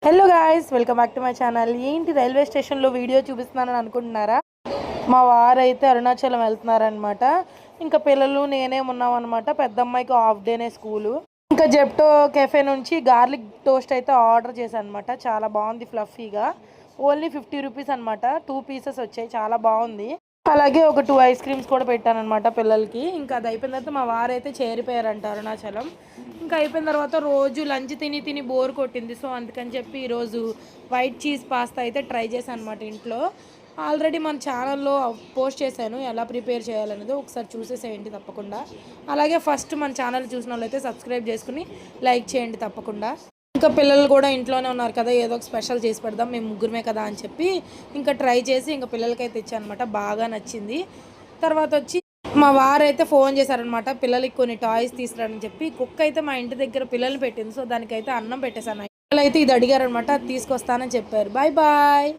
Hello guys, welcome back to my channel. ఏంటి railway స్టేషన్లో video చూపిస్తున్నానని అనుకుంటున్నారా? మా వారైతే అరుణాచలం వెళ్తున్నారనమాట. ఇంకా పిల్లలు నేనే ఉన్నామన్నమాట. పెద్దమ్మాయికి హాఫ్ డేనే స్కూలు. ఇంకా జెప్టో కెఫే నుంచి గార్లిక్ టోస్ట్ అయితే ఆర్డర్ చేశాను అనమాట. చాలా బాగుంది, ఫ్లఫీగా. ఓన్లీ 50 రూపీస్ అనమాట. 2 పీసెస్ వచ్చాయి, చాలా బాగుంది. అలాగే ఒక 2 ఐస్ క్రీమ్స్ కూడా పెట్టానమాట పిల్లలకి. ఇంకా అది అయిపోయిన తర్వాత మా వారైతే చేరిపోయారంట అరుణాచలం. ఇంకా అయిపోయిన తర్వాత రోజు లంచ్ తిని తిని బోర్ కొట్టింది. సో అందుకని చెప్పి ఈరోజు వైట్ చీజ్ పాస్తా అయితే ట్రై చేశాను అనమాట ఇంట్లో. ఆల్రెడీ మన ఛానల్లో పోస్ట్ చేశాను ఎలా ప్రిపేర్ చేయాలనేది, ఒకసారి చూసేసేయండి తప్పకుండా. అలాగే ఫస్ట్ మన ఛానల్ చూసిన వాళ్ళైతే సబ్స్క్రైబ్ చేసుకుని లైక్ చేయండి తప్పకుండా. ఇంకా పిల్లలు కూడా ఇంట్లోనే ఉన్నారు కదా, ఏదో ఒక స్పెషల్ చేసి పెడదాం, మేము ముగ్గురమే కదా అని చెప్పి ఇంకా ట్రై చేసి ఇంకా పిల్లలకైతే ఇచ్చానమాట. బాగా నచ్చింది. తర్వాత వచ్చి మా వారైతే ఫోన్ చేశారనమాట, పిల్లలకి కొన్ని టాయ్స్ తీసుకురాని చెప్పి. కుక్క అయితే మా ఇంటి దగ్గర పిల్లలు పెట్టింది, సో దానికైతే అన్నం పెట్టేశాను. పిల్లలు అయితే ఇది అడిగారనమాట, అది తీసుకొస్తానని చెప్పారు. Bye bye.